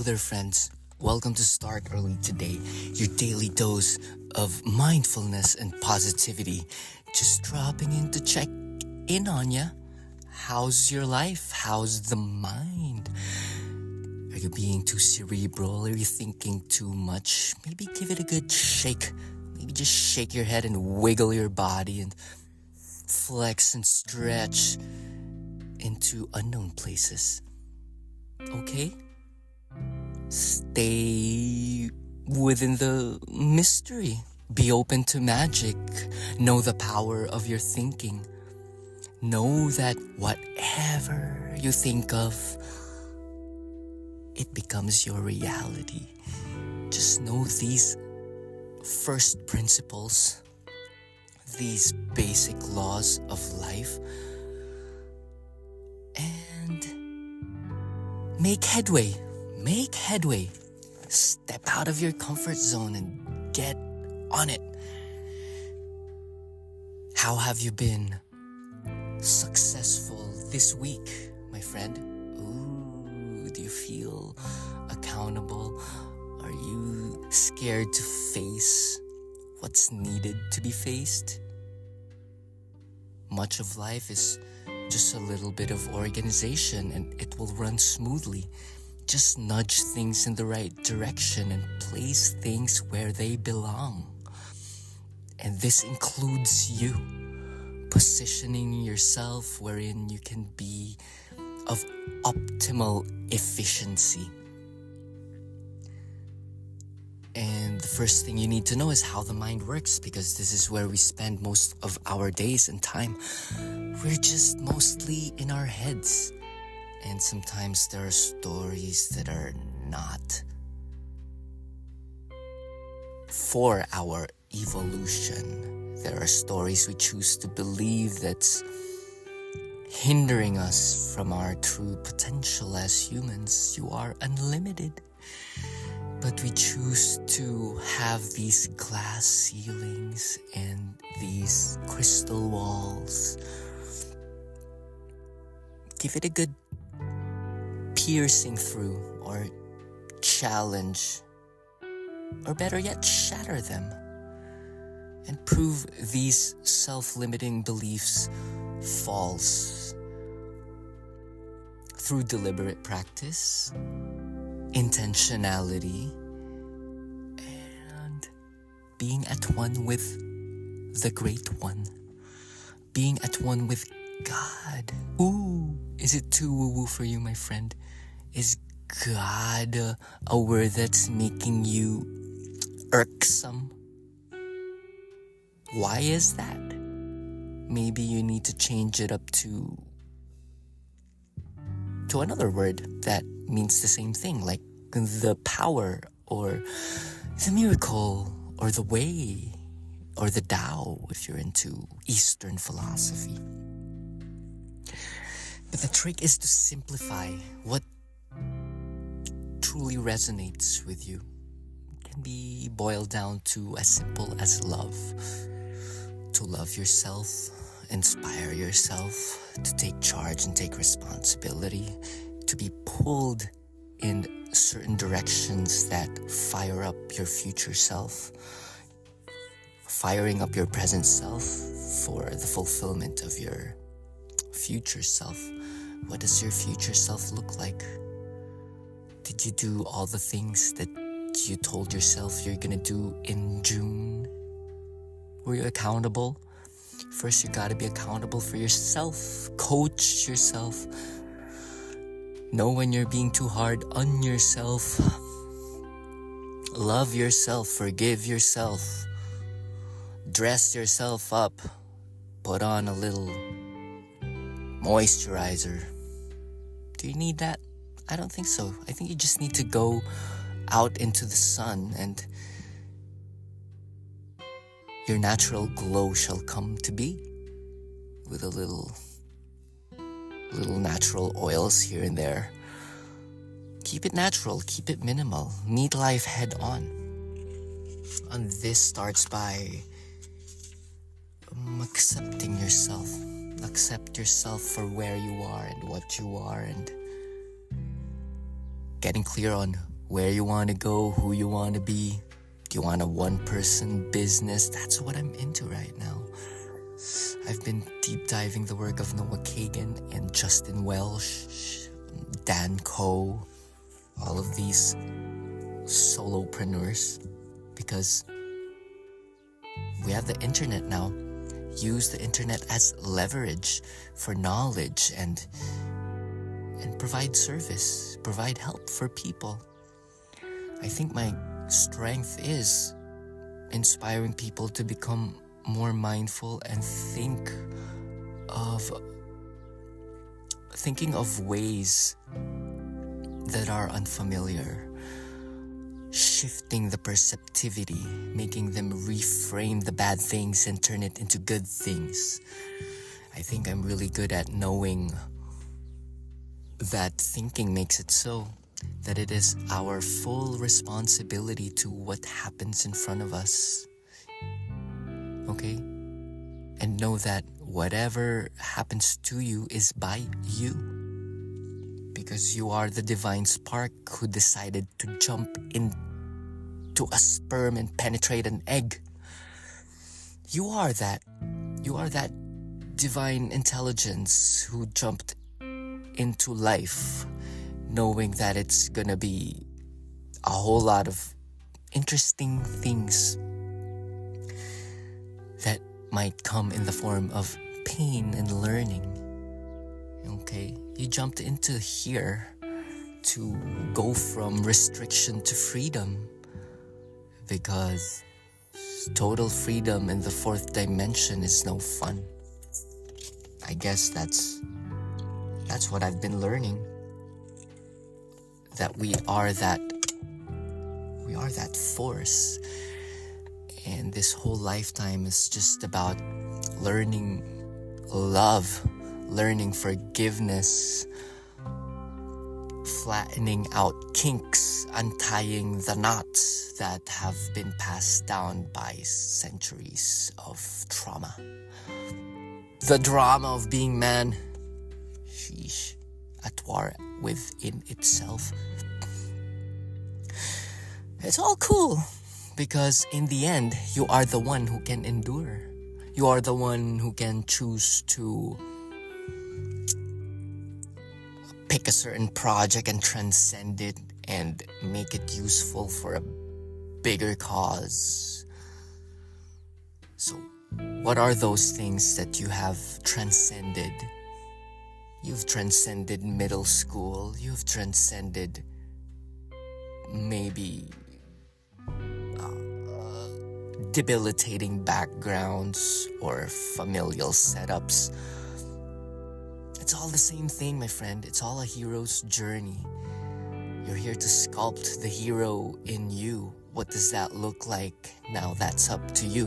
there, friends. Welcome to Start Early Today, your daily dose of mindfulness and positivity. Just dropping in to check in on ya. How's your life? How's the mind? Are you being too cerebral? Are you thinking too much? Maybe give it a good shake. Maybe just shake your head and wiggle your body and flex and stretch into unknown places. Okay? Stay within the mystery. Be open to magic. Know the power of your thinking. Know that whatever you think of, it becomes your reality. Just know these first principles, these basic laws of life, and make headway. Make headway. Step out of your comfort zone and get on it. How have you been successful this week, my friend? Ooh, do you feel accountable? Are you scared to face what's needed to be faced? Much of life is just a little bit of organization and it will run smoothly. Just nudge things in the right direction and place things where they belong. And this includes you. Positioning yourself wherein you can be of optimal efficiency. And the first thing you need to know is how the mind works, because this is where we spend most of our days and time. We're just mostly in our heads. And sometimes there are stories that are not for our evolution. There are stories we choose to believe that's hindering us from our true potential as humans. You are unlimited. But we choose to have these glass ceilings and these crystal walls. Give it a good piercing through, or challenge, or better yet, shatter them, and prove these self-limiting beliefs false through deliberate practice, intentionality, and being at one with the Great One, being at one with God. Ooh, is it too woo-woo for you, my friend? Is God a word that's making you irksome? Why is that? Maybe you need to change it up to another word that means the same thing, like the power, or the miracle, or the way, or the Tao, if you're into Eastern philosophy. But the trick is to simplify what truly resonates with you. It can be boiled down to as simple as love. To love yourself, inspire yourself, to take charge and take responsibility, to be pulled in certain directions that fire up your future self, firing up your present self for the fulfillment of your future self. What does your future self look like? Did you do all the things that you told yourself you're gonna do in June? Were you accountable? First, you gotta be accountable for yourself. Coach yourself. Know when you're being too hard on yourself. Love yourself. Forgive yourself. Dress yourself up. Put on a little moisturizer. Do you need that? I don't think so. I think you just need to go out into the sun and your natural glow shall come to be, with a little natural oils here and there. Keep it natural, keep it minimal. Meet life head on. And this starts by accepting yourself. Accept yourself for where you are and what you are, and getting clear on where you want to go, who you want to be. Do you want a one-person business? That's what I'm into right now. I've been deep diving the work of Noah Kagan and Justin Welsh, Dan Coe, all of these solopreneurs, because we have the internet now. Use the internet as leverage for knowledge and provide service, provide help for people. I think my strength is inspiring people to become more mindful and thinking of ways that are unfamiliar, shifting the perceptivity, making them reframe the bad things and turn it into good things. I think I'm really good at knowing that thinking makes it so, that it is our full responsibility to what happens in front of us. Okay? And know that whatever happens to you is by you. Because you are the divine spark who decided to jump into a sperm and penetrate an egg. You are that. You are that divine intelligence who jumped into life knowing that it's gonna be a whole lot of interesting things that might come in the form of pain and learning. Okay, you jumped into here to go from restriction to freedom, because total freedom in the fourth dimension is no fun. I guess that's what I've been learning. That we are that force. And this whole lifetime is just about learning love, learning forgiveness, flattening out kinks, untying the knots that have been passed down by centuries of trauma. The drama of being man, sheesh, at war within itself. It's all cool, because in the end, you are the one who can endure. You are the one who can choose to pick a certain project and transcend it and make it useful for a bigger cause. So, what are those things that you have transcended? You've transcended middle school. You've transcended maybe debilitating backgrounds or familial setups. It's all the same thing, my friend. It's all a hero's journey. You're here to sculpt the hero in you. What does that look like? Now that's up to you.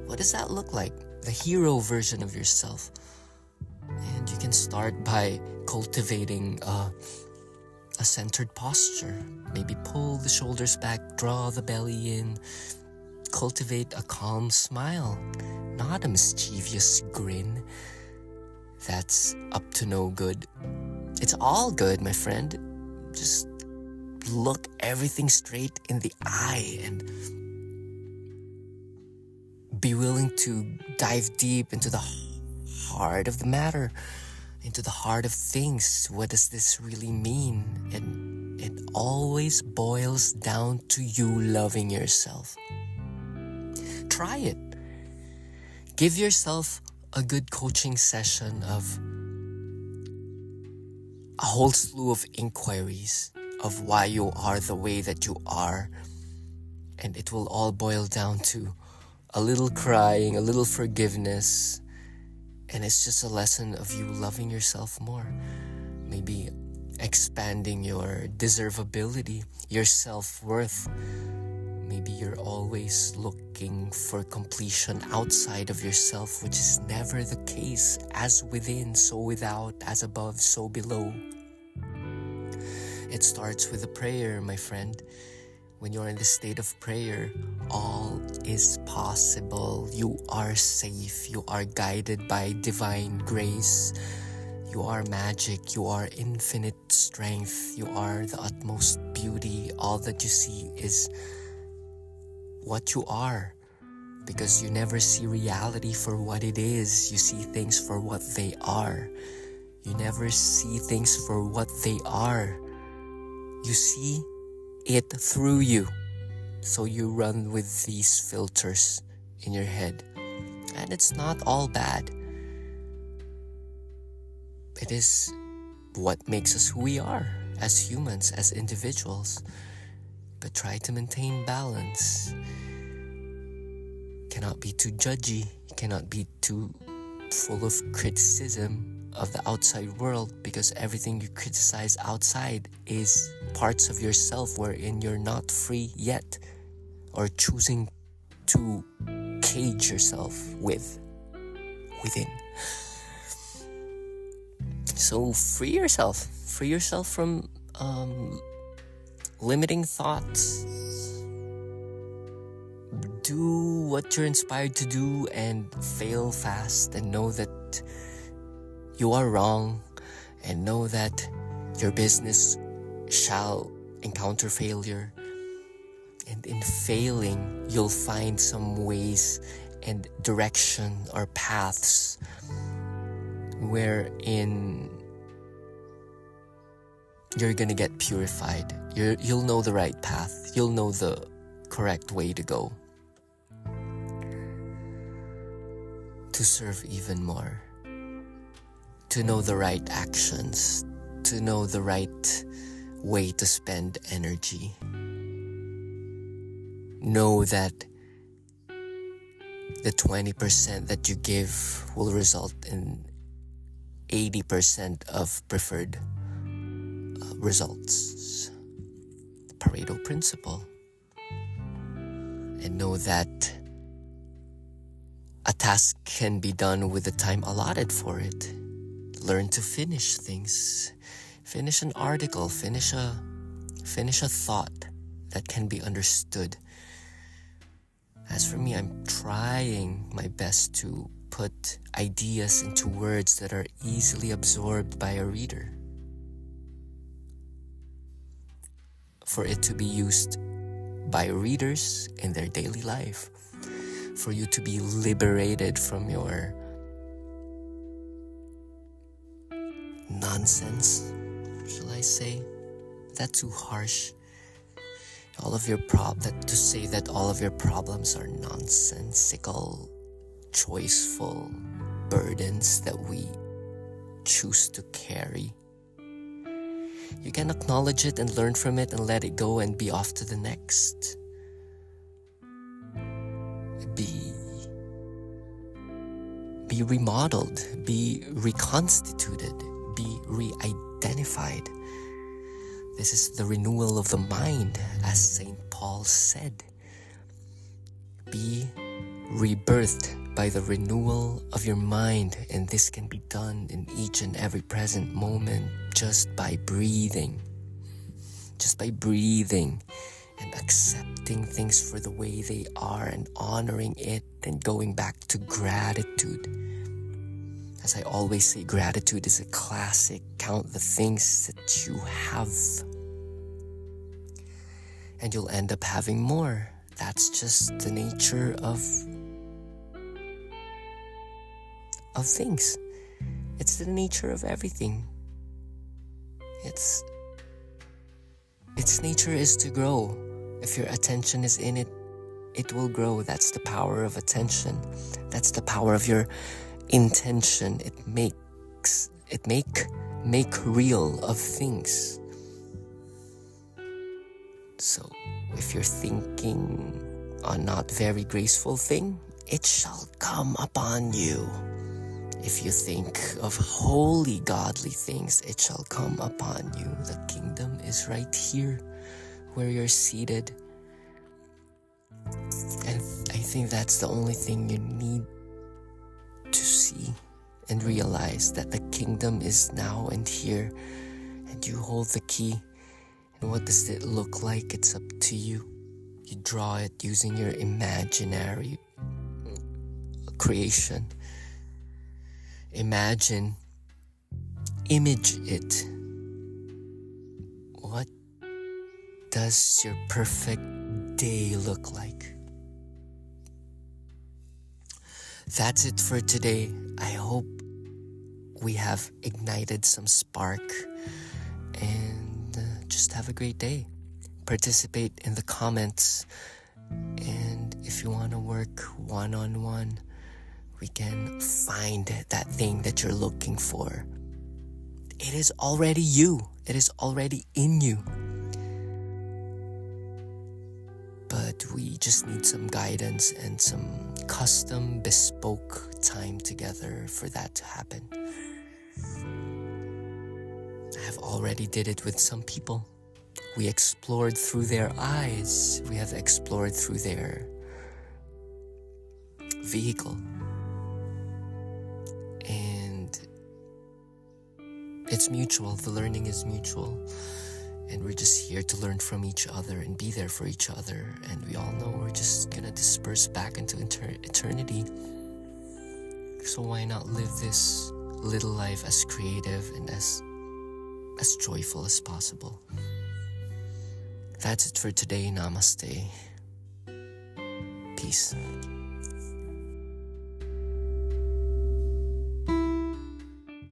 What does that look like? The hero version of yourself. And you can start by cultivating a centered posture. Maybe pull the shoulders back, draw the belly in. Cultivate a calm smile, not a mischievous grin. That's up to no good. It's all good, my friend. Just look everything straight in the eye and be willing to dive deep into the heart of the matter, into the heart of things. What does this really mean? And it always boils down to you loving yourself. Try it. Give yourself a good coaching session of a whole slew of inquiries of why you are the way that you are. And it will all boil down to a little crying, a little forgiveness. And it's just a lesson of you loving yourself more. Maybe expanding your deservability, your self-worth. Maybe you're always looking for completion outside of yourself, which is never the case. As within, so without, as above, so below. It starts with a prayer, my friend. When you're in the state of prayer, all is possible. You are safe. You are guided by divine grace. You are magic, you are infinite strength, you are the utmost beauty. All that you see is what you are, because you never see reality for what it is. You see things for what they are. You never see things for what they are. You see it through you. So you run with these filters in your head. And it's not all bad. It is what makes us who we are as humans, as individuals. But try to maintain balance. Cannot be too judgy. Cannot be too full of criticism of the outside world, because everything you criticize outside is parts of yourself wherein you're not free yet, or choosing to cage yourself within. So free yourself from limiting thoughts. Do what you're inspired to do and fail fast, and know that you are wrong, and know that your business shall encounter failure. And in failing, you'll find some ways and direction or paths wherein you're gonna get purified. You'll know the right path. You'll know the correct way to go to serve even more, to know the right actions, to know the right way to spend energy. Know that the 20% that you give will result in 80% of preferred results. The Pareto principle. And know that a task can be done with the time allotted for it. Learn to finish things. Finish an article. Finish a thought that can be understood. As for me, I'm trying my best to put ideas into words that are easily absorbed by a reader, for it to be used by readers in their daily life, for you to be liberated from your nonsense, shall I say? Is that too harsh? To say that all of your problems are nonsensical, choiceful burdens that we choose to carry. You can acknowledge it and learn from it and let it go and be off to the next. Be remodeled, be reconstituted, be re-identified. This is the renewal of the mind, as St. Paul said. Be rebirthed by the renewal of your mind, and this can be done in each and every present moment just by breathing. Just by breathing and accepting things for the way they are and honoring it and going back to gratitude. As I always say, gratitude is a classic. Count the things that you have, and you'll end up having more. That's just the nature of things. It's the nature of everything. Its nature is to grow. If your attention is in it, it will grow. That's the power of attention. That's the power of your intention. It make real of things. So if you're thinking a not very graceful thing, it shall come upon you. If you think of holy, godly things, it shall come upon you. The kingdom is right here where you're seated. And I think that's the only thing you need to see and realize, that the kingdom is now and here, and you hold the key. And what does it look like? It's up to you. You draw it using your imaginary creation. Imagine image it. What does your perfect day look like? That's it for today. I hope we have ignited some spark, and just have a great day. Participate in the comments, and if you want to work one-on-one, we can find that thing that you're looking for. It is already you. It is already in you. But we just need some guidance and some custom, bespoke time together for that to happen. I have already did it with some people. We explored through their eyes. We have explored through their vehicle. And it's mutual. The learning is mutual. And we're just here to learn from each other and be there for each other. And we all know we're just gonna disperse back into eternity. So why not live this little life as creative and as joyful as possible? That's it for today. Namaste. Peace.